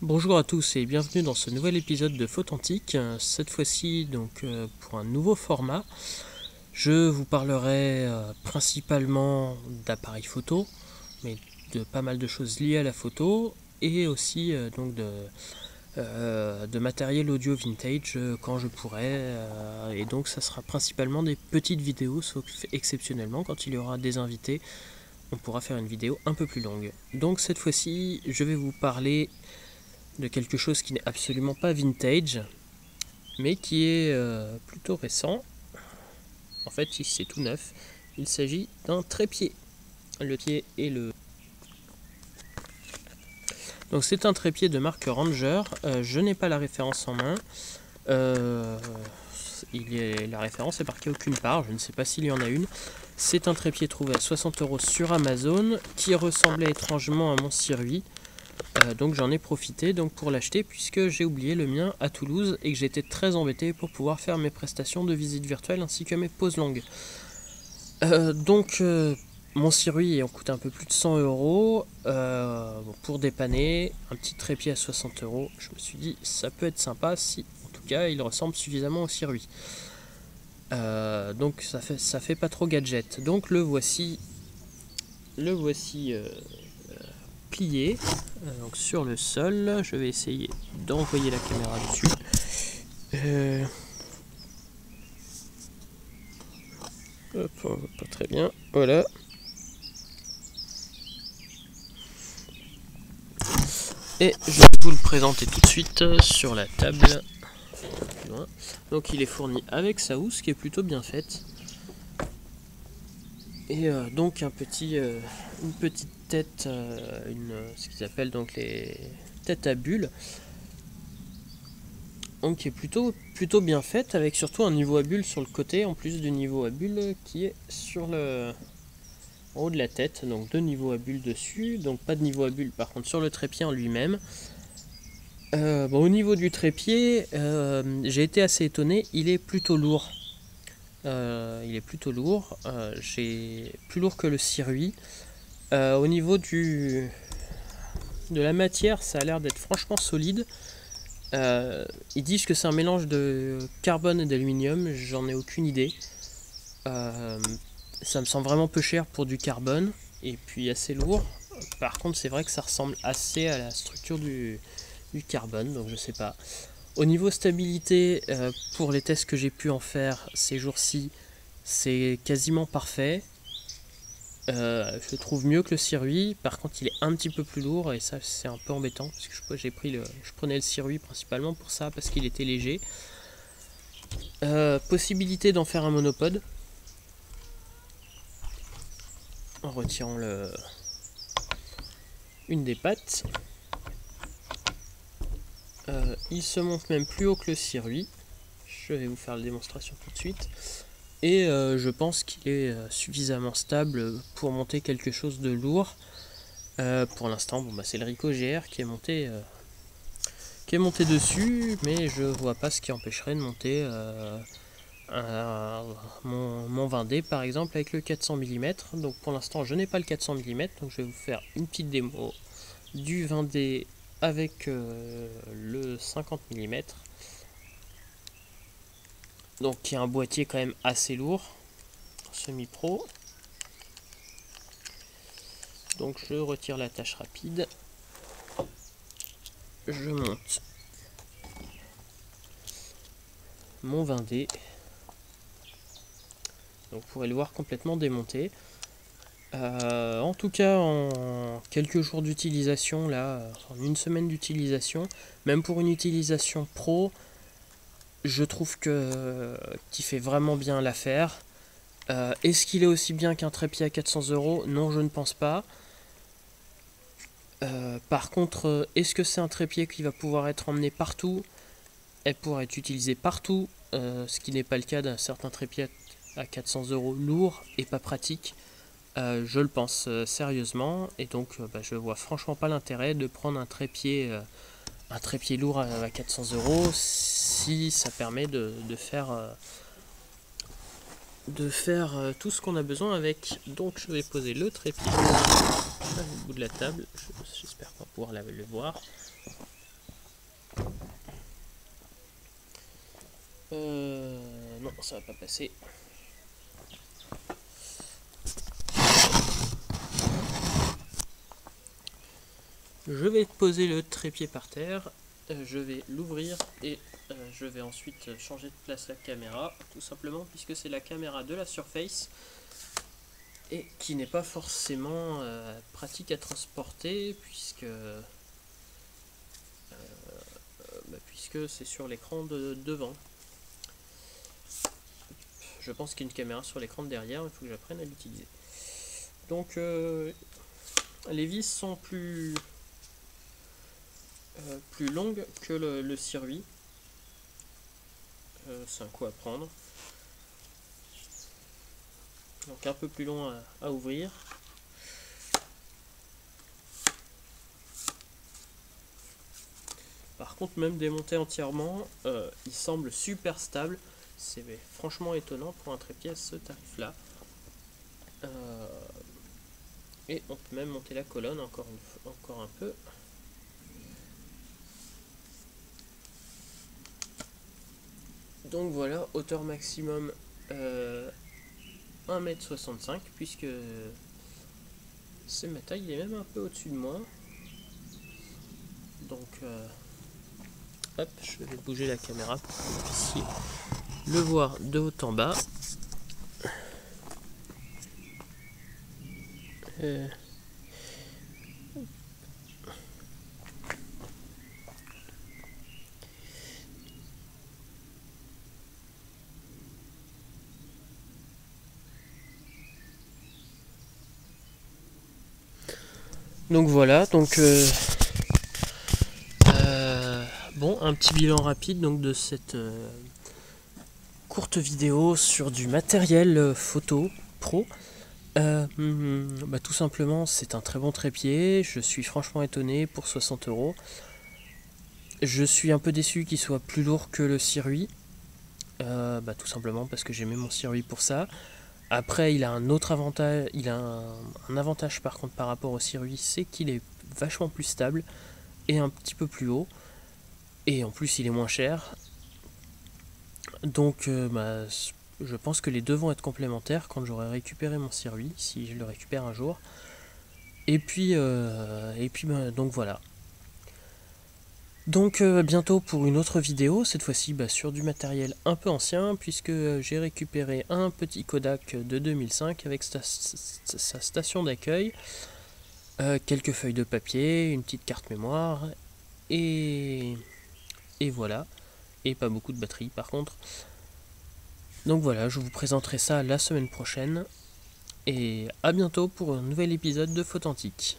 Bonjour à tous et bienvenue dans ce nouvel épisode de Photantique. Cette fois-ci donc pour un nouveau format. Je vous parlerai principalement d'appareils photo, mais de pas mal de choses liées à la photo et aussi donc de matériel audio vintage quand je pourrai. Et donc ça sera principalement des petites vidéos, sauf exceptionnellement quand il y aura des invités, on pourra faire une vidéo un peu plus longue. Donc cette fois-ci, je vais vous parler de quelque chose qui n'est absolument pas vintage, mais qui est plutôt récent. En fait, c'est tout neuf. Il s'agit d'un trépied. Le pied et le... Donc c'est un trépied de marque Ranger. Je n'ai pas la référence en main. La référence est marquée aucune part. Je ne sais pas s'il y en a une. C'est un trépied trouvé à 60 € sur Amazon qui ressemblait étrangement à mon Sirui. Donc j'en ai profité pour l'acheter puisque j'ai oublié le mien à Toulouse et que j'étais très embêté pour pouvoir faire mes prestations de visite virtuelle ainsi que mes pauses longues. Mon Sirui en coûte un peu plus de 100 €. Pour dépanner un petit trépied à 60 €, je me suis dit ça peut être sympa si en tout cas il ressemble suffisamment au Sirui. Donc ça fait pas trop gadget. Donc le voici plié donc sur le sol. Je vais essayer d'envoyer la caméra dessus. Hop, on voit pas très bien. Voilà. Et je vais vous le présenter tout de suite sur la table. Donc il est fourni avec sa housse qui est plutôt bien faite. Et donc une petite tête, ce qu'ils appellent donc les têtes à bulles, donc qui est plutôt bien faite, avec surtout un niveau à bulles sur le côté en plus du niveau à bulles qui est sur en haut de la tête. Donc deux niveaux à bulles dessus, donc pas de niveau à bulles par contre sur le trépied en lui-même. Au niveau du trépied, j'ai été assez étonné, il est plutôt lourd. J'ai plus lourd que le Sirui. Au niveau de la matière, ça a l'air d'être franchement solide. Ils disent que c'est un mélange de carbone et d'aluminium, j'en ai aucune idée. Ça me semble vraiment peu cher pour du carbone et puis assez lourd. Par contre, c'est vrai que ça ressemble assez à la structure du carbone, donc je sais pas. Au niveau stabilité, pour les tests que j'ai pu en faire ces jours-ci, c'est quasiment parfait. Je trouve mieux que le Sirui. Par contre, il est un petit peu plus lourd et ça, c'est un peu embêtant parce que je prenais le Sirui principalement pour ça parce qu'il était léger. Possibilité d'en faire un monopode en retirant une des pattes. Il se monte même plus haut que le Sirui. Je vais vous faire la démonstration tout de suite. Et je pense qu'il est suffisamment stable pour monter quelque chose de lourd. Pour l'instant, c'est le Ricoh GR qui est monté dessus, mais je vois pas ce qui empêcherait de monter mon 20D par exemple avec le 400 mm. Donc pour l'instant, je n'ai pas le 400 mm, donc je vais vous faire une petite démo du 20D avec le 50 mm. Donc qui est un boîtier quand même assez lourd, semi-pro. Donc je retire l'attache rapide, je monte mon 20D. Donc vous pourrez le voir complètement démonté. En tout cas, en quelques jours d'utilisation, là, en une semaine d'utilisation, même pour une utilisation pro, je trouve qu'il fait vraiment bien l'affaire. Est-ce qu'il est aussi bien qu'un trépied à 400 €? Non, je ne pense pas. Par contre, est-ce que c'est un trépied qui va pouvoir être emmené partout et pourra être utilisé partout, ce qui n'est pas le cas d'un certain trépied à 400 € lourd et pas pratique? Je le pense sérieusement, et donc je vois franchement pas l'intérêt de prendre un trépied lourd à 400 € si ça permet de faire tout ce qu'on a besoin avec. Donc je vais poser le trépied au bout de la table, j'espère pas pouvoir le voir. Non, ça va pas passer. Je vais poser le trépied par terre, je vais l'ouvrir et je vais ensuite changer de place la caméra, tout simplement puisque c'est la caméra de la Surface et qui n'est pas forcément pratique à transporter puisque c'est sur l'écran de devant. Je pense qu'il y a une caméra sur l'écran de derrière, il faut que j'apprenne à l'utiliser. Donc les vis sont plus longues que le circuit. C'est un coup à prendre. Donc un peu plus long à ouvrir. Par contre, même démonté entièrement, il semble super stable. C'est franchement étonnant pour un trépied à ce tarif là. Et on peut même monter la colonne encore un peu. Donc voilà, hauteur maximum 1,65 m puisque c'est ma taille, il est même un peu au-dessus de moi. Donc hop, je vais bouger la caméra pour que vous puissiez le voir de haut en bas. Donc voilà, donc bon, un petit bilan rapide donc de cette courte vidéo sur du matériel photo pro. Tout simplement, c'est un très bon trépied. Je suis franchement étonné pour 60 €. Je suis un peu déçu qu'il soit plus lourd que le Sirui. Tout simplement parce que j'aimais mon Sirui pour ça. Après, il a un autre avantage. Il a un avantage par contre par rapport au Sirui, c'est qu'il est vachement plus stable et un petit peu plus haut. Et en plus, il est moins cher. Donc, je pense que les deux vont être complémentaires quand j'aurai récupéré mon Sirui, si je le récupère un jour. Et puis donc voilà. Donc bientôt pour une autre vidéo, cette fois-ci sur du matériel un peu ancien, puisque j'ai récupéré un petit Kodak de 2005 avec sa station d'accueil, quelques feuilles de papier, une petite carte mémoire, et voilà. Et pas beaucoup de batterie par contre. Donc voilà, je vous présenterai ça la semaine prochaine, et à bientôt pour un nouvel épisode de Photantique.